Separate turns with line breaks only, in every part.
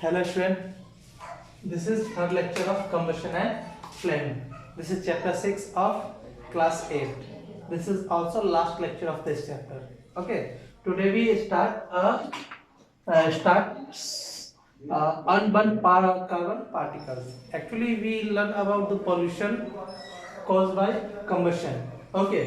Hello student, this is third lecture of combustion and flame. This is chapter 6 of class 8. This is also last lecture of this chapter. Okay, today we start unburned carbon particles. Actually we learn about the pollution caused by combustion. Okay,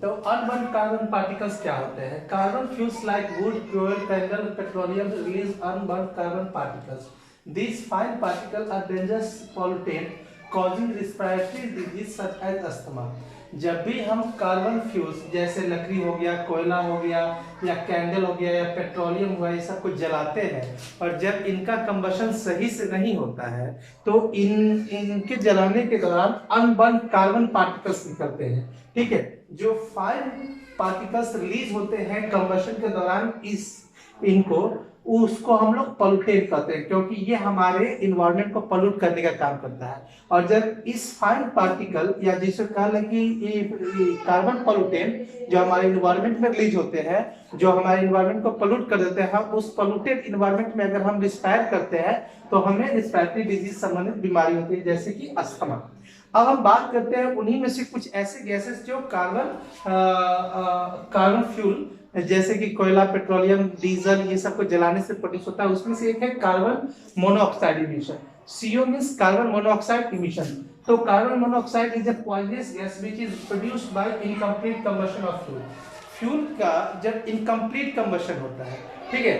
तो unburn carbon particles क्या होते हैं? Carbon fuels like would, fuel, candle, petroleum release unburn carbon particles. These fine particles are dangerous pollutant causing respiratory disease such as asthma. जब भी हम carbon fuels जैसे लकड़ी हो गया, कोयला हो गया या कैंडल हो गया या पेट्रोलियम हुआ, ये सब कुछ जलाते हैं और जब इनका कंबशन सही से नहीं होता है तो इनके जलाने के दौरान अनबर्न कार्बन पार्टिकल्स निकलते हैं. ठीक है, जो फाइन पार्टिकल्स रिलीज होते हैं कंबशन के दौरान इनको उसको हम लोग पॉल्यूटेंट कहते हैं, क्योंकि ये हमारे इन्वायरमेंट को पॉल्यूट करने का काम करता है. और जब इस फाइन पार्टिकल या जिसे कहा है कि कार्बन पॉल्यूटेंट जो हमारे इन्वायरमेंट में रिलीज होते हैं, जो हमारे इन्वायरमेंट को पॉल्यूट कर देते हैं, उस पॉल्यूटेड इन्वायरमेंट में अगर हम रिस्पायर करते हैं तो हमें रिस्पायरेटरी डिजीज संबंधित बीमारी होती है, जैसे कि अस्थमा. अब हम बात करते हैं उन्हीं में से कुछ ऐसे गैसेस जो कार्बन फ्यूल जैसे कि कोयला, पेट्रोलियम, डीजल, ये सब को जलाने से प्रोड्यूस होता है. उसमें से एक है carbon monoxide emission. CO means carbon monoxide emission. तो carbon monoxide is a poisonous gas which is produced by incomplete combustion of fuel. Fuel का जब इनकम्प्लीट कंबशन होता है, ठीक है,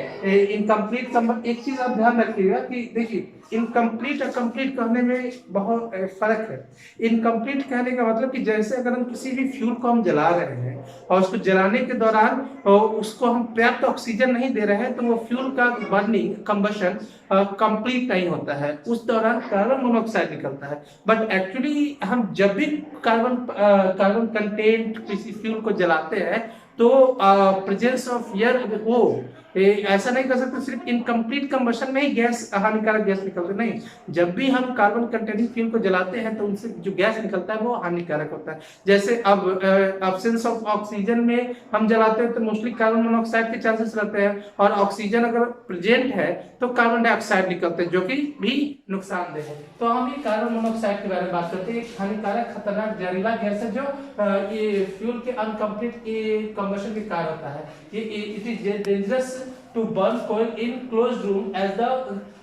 इनकम्प्लीट कंबशन, एक चीज आप ध्यान रखिएगा कि देखिए इनकम्प्लीट और कंप्लीट कहने में बहुत फर्क है. इनकम्प्लीट कहने का मतलब कि जैसे अगर हम किसी भी फ्यूल को हम जला रहे हैं और उसको जलाने के दौरान उसको हम पर्याप्त ऑक्सीजन नहीं दे रहे हैं तो वो फ्यूल का बर्निंग कंबशन कंप्लीट नहीं होता है, उस दौरान कार्बन मोनोऑक्साइड निकलता है. बट एक्चुअली हम जब भी कार्बन कंटेंट किसी फ्यूल को जलाते हैं तो प्रेजेंस ऑफ एयर हो, ऐसा नहीं कर सकते सिर्फ इनकम्प्लीट कंबशन में ही गैस हानिकारक गैस निकलते नहीं. जब भी हम कार्बन कंटेनिंग फ्यूल को जलाते हैं तो उनसे जो गैस निकलता है वो हानिकारक होता है. जैसे अब एब्सेंस ऑफ ऑक्सीजन में हम जलाते हैं तो मोस्टली कार्बन मोनोऑक्साइड के चांसेस रहते हैं, और ऑक्सीजन अगर प्रेजेंट है तो कार्बन डाइऑक्साइड निकलते हैं जो कि भी नुकसानदेह है. तो हम ये कार्बन मोनोऑक्साइड के बारे में बात करते हैं. एक हानिकारक खतरनाक जहरीला गैस है जो ये फ्यूल के अनकम्प्लीट कंबशन के कारण होता है. ये it is dangerous to burn coal in closed room as the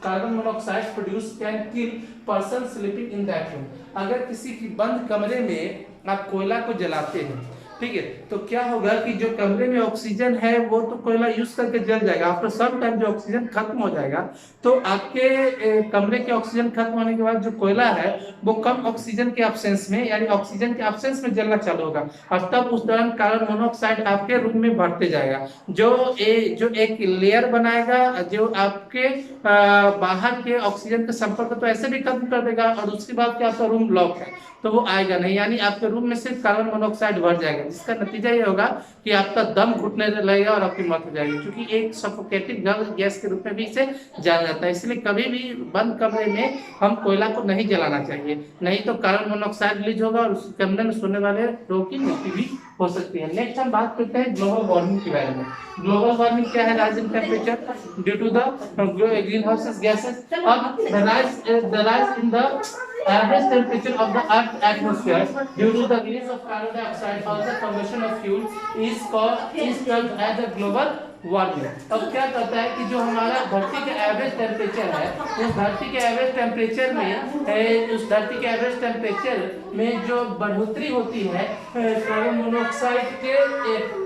carbon monoxide produced can kill person sleeping in that room. अगर किसी की बंद कमरे में आप कोयला को जलाते हैं, ठीक है, तो क्या होगा कि जो कमरे में ऑक्सीजन है वो तो कोयला यूज करके जल जाएगा. आफ्टर सम टाइम जो ऑक्सीजन खत्म हो जाएगा तो आपके कमरे के ऑक्सीजन खत्म होने के बाद जो कोयला है वो कम ऑक्सीजन के एब्सेंस में, यानी ऑक्सीजन के एब्सेंस में जलना चालू होगा और तब उस दौरान कार्बन मोनोऑक्साइड आपके रूम में बढ़ते जाएगा, जो एक लेयर बनाएगा जो आपके बाहर के ऑक्सीजन के संपर्क तो ऐसे भी खत्म कर देगा, और उसके बाद क्या आपका रूम लॉक है तो वो आएगा नहीं, यानी आपके रूम में सिर्फ कार्बन मोनोऑक्साइड बढ़ जाएगा, जिसका नतीजा ये होगा कि आपका दम घुटने लगेगा और आपकी मौत हो जाएगी, क्योंकि एक सफोकेटिंग गैस के रूप में भी इसे जाना जाता है. इसलिए कभी भी बंद कमरे में हम कोयला को नहीं जलाना चाहिए, नहीं तो कार्बन मोनोऑक्साइड रिलीज होगा और उस कमरे में सोने वाले लोगों की मृत्यु भी हो सकती है. नेक्स्ट हम बात करते हैं ग्लोबल वार्मिंग के बारे में. ग्लोबल वार्मिंग क्या है? Rise in temperature due to the greenhouse gases. अब the rise in the average temperature of the earth atmosphere due to the release of carbon dioxide or the combustion of fuel is termed as a global warming. अब क्या कहता है कि जो हमारा धरती का एवरेज टेम्परेचर है, उस धरती के एवरेज टेम्परेचर में जो बढ़ोतरी होती है कार्बन मोनोऑक्साइड के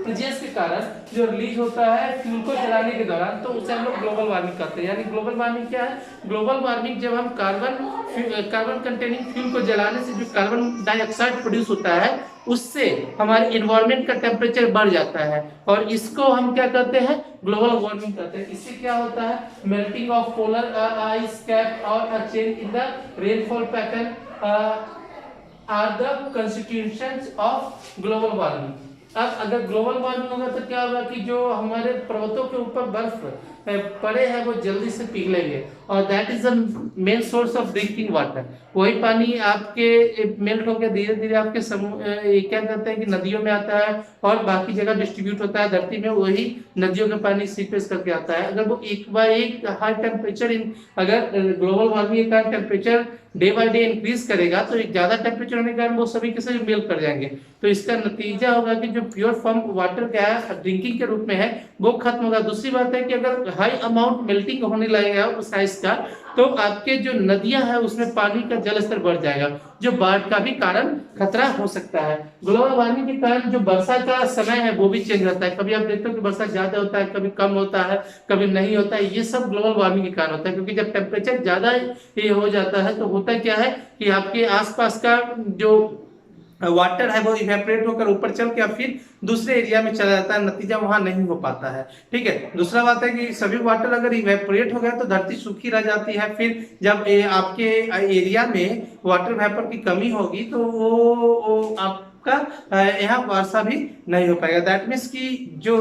प्रेजेंस के कारण जो रिलीज होता है फ्यूल को जलाने के दौरान, तो उसे हम लोग ग्लोबल वार्मिंग कहते हैं. यानी ग्लोबल वार्मिंग क्या है? ग्लोबल वार्मिंग जब हम कार्बन कंटेनिंग फ्यूल को जलाने से जो कार्बन डाइऑक्साइड प्रोड्यूस होता है उससे हमारे इन्वायरमेंट का टेम्परेचर बढ़ जाता है, और इसको हम क्या कहते हैं? ग्लोबल वार्मिंग कहते हैं. इससे क्या होता है? Melting of polar ice cap और a change in the rainfall pattern are the constitutions of global warming. अब अगर ग्लोबल वार्मिंग होगा तो क्या होगा कि जो हमारे पर्वतों के ऊपर बर्फ पड़े हैं वो जल्दी से पिघलेंगे, और that is the main source of drinking water. वही पानी आपके मेल्ट होकर धीरे धीरे आपके क्या कहते हैं कि नदियों में आता है और बाकी जगह डिस्ट्रीब्यूट होता है धरती में, वही नदियों का पानी सीपेज करके आता है। अगर वो एक बार एक हाई टेम्परेचर अगर ग्लोबल वार्मिंग का temperature day by day increase करेगा तो एक ज्यादा टेम्परेचर होने के कारण वो सभी के सभी मेल्ट कर जाएंगे। तो इसका नतीजा होगा कि जो प्योर फॉर्म वाटर क्या है ड्रिंकिंग के रूप में है वो खत्म होगा। दूसरी बात है कि अगर हाई अमाउंट मेल्टिंग होने लगेगा उस आइस का तो आपके जो नदियां है उसमें पानी का जल स्तर बढ़ जाएगा, जो बाढ़ का भी कारण खतरा हो सकता है। ग्लोबल वार्मिंग के कारण जो वर्षा का समय है वो भी चेंज रहता है, कभी आप देखते हो कि वर्षा ज्यादा होता है, कभी कम होता है, कभी नहीं होता है। ये सब ग्लोबल वार्मिंग के कारण होता है, क्योंकि जब टेम्परेचर ज्यादा ये हो जाता है तो होता क्या है कि आपके आसपास का जो वाटर है वो इवेपोरेट होकर ऊपर चल के फिर दूसरे एरिया में चला जाता है, नतीजा वहां नहीं हो पाता है। ठीक है, दूसरा बात है कि सभी वाटर अगर इवेपोरेट हो गया तो धरती सूखी रह जाती है। फिर जब आपके एरिया में वाटर वेपर की कमी होगी तो वो आपका यहाँ वर्षा भी नहीं हो पाएगा। दैट मीन्स कि जो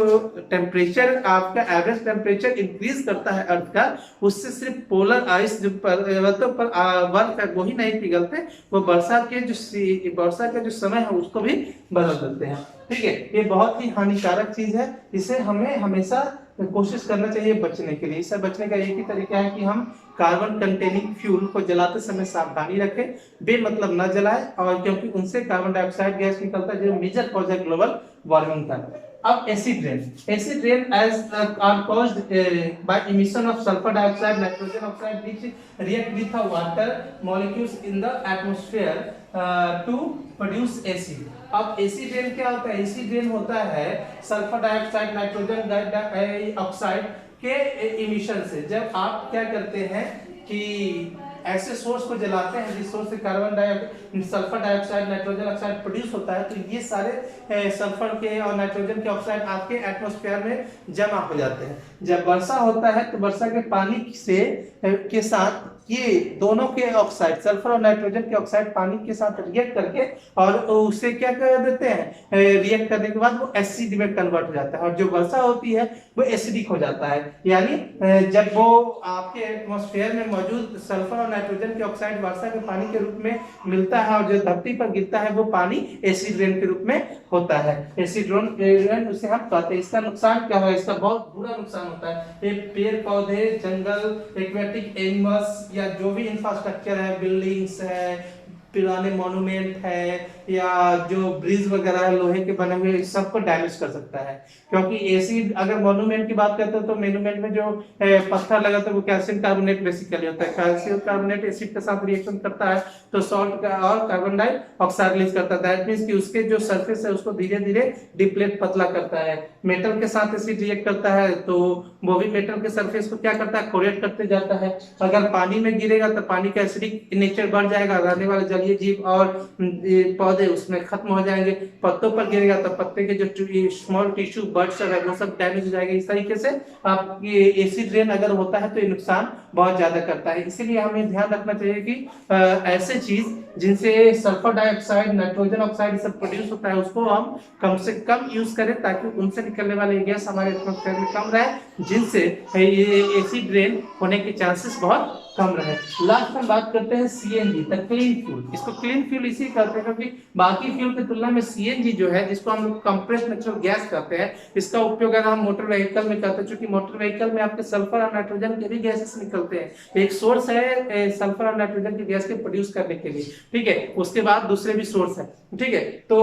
टेम्परेचर आपका एवरेज टेम्परेचर इंक्रीज करता है अर्थ का, उससे सिर्फ पोलर आइस जो पर्वतों पर बर्फ है वही नहीं पिघलते, वो वर्षा का जो समय है उसको भी बदल देते हैं। ठीक है, ये बहुत ही हानिकारक चीज है, इसे हमें हमेशा कोशिश करना चाहिए बचने के लिए। इससे बचने का एक ही तरीका है कि हम कार्बन कंटेनिंग फ्यूल को जलाते समय सावधानी रखें, बेमतलब न जलाएं, और क्योंकि उनसे कार्बन डाइऑक्साइड गैस निकलता है जो मेजर कॉज है ग्लोबल वार्मिंग का। अब acid rain as are caused by emission of sulphur dioxide, nitrogen oxide which react with water molecules in the atmosphere to produce acid. अब एसिड रेन क्या होता है? एसिड रेन होता है sulphur dioxide, nitrogen oxide के emission से। जब आप क्या करते हैं कि ऐसे सोर्स को जलाते हैं जिस सोर्स से sulphur dioxide, nitrogen oxide produce होता है, तो ये सारे सल्फर के और नाइट्रोजन के ऑक्साइड आपके एटमॉस्फेयर में जमा हो जाते हैं। जब वर्षा होता है तो वर्षा के पानी से के साथ ये दोनों के ऑक्साइड, सल्फर और नाइट्रोजन के ऑक्साइड पानी के साथ रिएक्ट करके और उसे क्या कर देते हैं, रिएक्ट करने के बाद वो एसिड में कन्वर्ट हो जाता है, और जो वर्षा होती है वो एसिडिक हो जाता है। यानी जब वो आपके एटमॉस्फेयर में मौजूद सल्फर और नाइट्रोजन के ऑक्साइड वर्षा के पानी के रूप में मिलता है और जो धरती पर गिरता है वो पानी एसिड रेन के रूप में होता है। एसिड रेन उसे हम कहते हैं। इसका नुकसान क्या है? इसका बहुत बुरा नुकसान होता है। ये पेड़ पौधे, जंगल, एक्वेटिक एनिमल्स या जो भी इंफ्रास्ट्रक्चर है, बिल्डिंग्स है, पुराने मॉन्यूमेंट है या जो ब्रिज वगैरह है लोहे के बने हुए, सबको डैमेज कर सकता है। क्योंकि एसिड, अगर मॉन्यूमेंट की बात करते हैं तो मॉन्यूमेंट में जो पत्थर लगा तो वो कैल्शियम कार्बोनेट बेसिकली होता है। कैल्शियम कार्बोनेट एसिड के साथ रिएक्शन करता है तो सॉल्ट का और कार्बन डाइऑक्साइड रिलीज करता है। दैट मींस कि उसके जो सरफेस है उसको धीरे धीरे डिप्लेट, पतला करता है। मेटल के साथ एसिड रिएक्ट करता है तो वो भी मेटल के सरफेस को क्या करता है, कोरेट करते जाता है। अगर पानी में गिरेगा तो पानी का एसिडिक नेचर बढ़ जाएगा, रहने वाले जलीय जीव और पौधे उसमें खत्म हो जाएंगे। पत्तों पर गिरेगा तो पत्ते के जो स्मॉल टिश्यू बर्ड्स है वो सब डैमेज हो जाएगा। इस तरीके से आपकी एसिड रेन अगर होता है तो ये नुकसान बहुत ज्यादा करता है। इसीलिए हमें ध्यान रखना चाहिए कि ऐसे चीज जिनसे सल्फर डाइऑक्साइड, नाइट्रोजन ऑक्साइड सब प्रोड्यूस होता है उसको हम कम से कम यूज करें, ताकि उनसे निकलने वाले गैस हमारे एटमॉस्फेयर में कम रहे, जिनसे ये एसिड रेन होने के चांसेस बहुत कम रहे। लास्ट में बात करते हैं सीएनजी, द क्लीन फ्यूल। इसको क्लीन फ्यूल इसी कहते हैं क्योंकि बाकी फ्यूल की तुलना में सीएनजी जो है, जिसको हम लोग कंप्रेस्ड नेचुरल गैस कहते हैं, इसका उपयोग अगर हम मोटर व्हीकल में करते हैं, क्योंकि मोटर व्हीकल में आपके सल्फर और नाइट्रोजन के भी गैसेस निकलते हैं। एक सोर्स है सल्फर और नाइट्रोजन की गैस के प्रोड्यूस करने के लिए, ठीक है, उसके बाद दूसरे भी सोर्स है, ठीक है। तो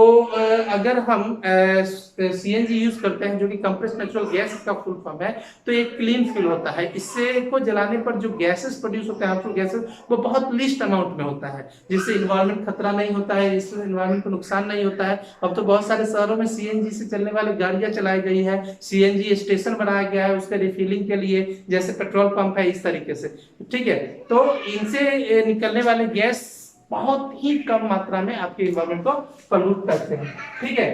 अगर हम सीएनजी यूज करते हैं जो कि कंप्रेस्ड नेचुरल गैस का फुल फॉर्म है, तो एक क्लीन फ्यूल होता है। इससे को जलाने पर जो गैसेस प्रोड्यूस होते हैं, हार्मफुल गैसेस, वो बहुत लिस्ट अमाउंट में होता है, जिससे इन्वायरमेंट खतरा नहीं होता है, इससे इन्वायरमेंट को नुकसान नहीं होता है। अब तो बहुत सारे शहरों में सीएनजी से चलने वाली गाड़ियां चलाई गई है, सीएनजी स्टेशन बनाया गया है उसके रिफिलिंग के लिए, जैसे पेट्रोल पंप है इस तरीके से, ठीक है। तो इनसे निकलने वाले गैस बहुत ही कम मात्रा में आपके इन्वायरमेंट को पॉल्यूट करते हैं, ठीक है।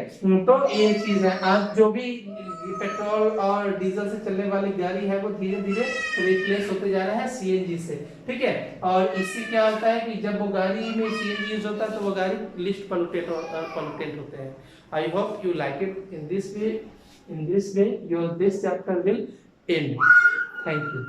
तो ये चीज है। आज जो भी पेट्रोल और डीजल से चलने वाली गाड़ी है वो धीरे धीरे रिप्लेस होते जा रहा है सीएनजी से, ठीक है। और इससे क्या होता है कि जब वो गाड़ी में सीएनजी यूज होता है तो वो गाड़ी लिस्ट पोल्यूटेड होते हैं। I hope you like it. In this way your this chapter will end. Thank you.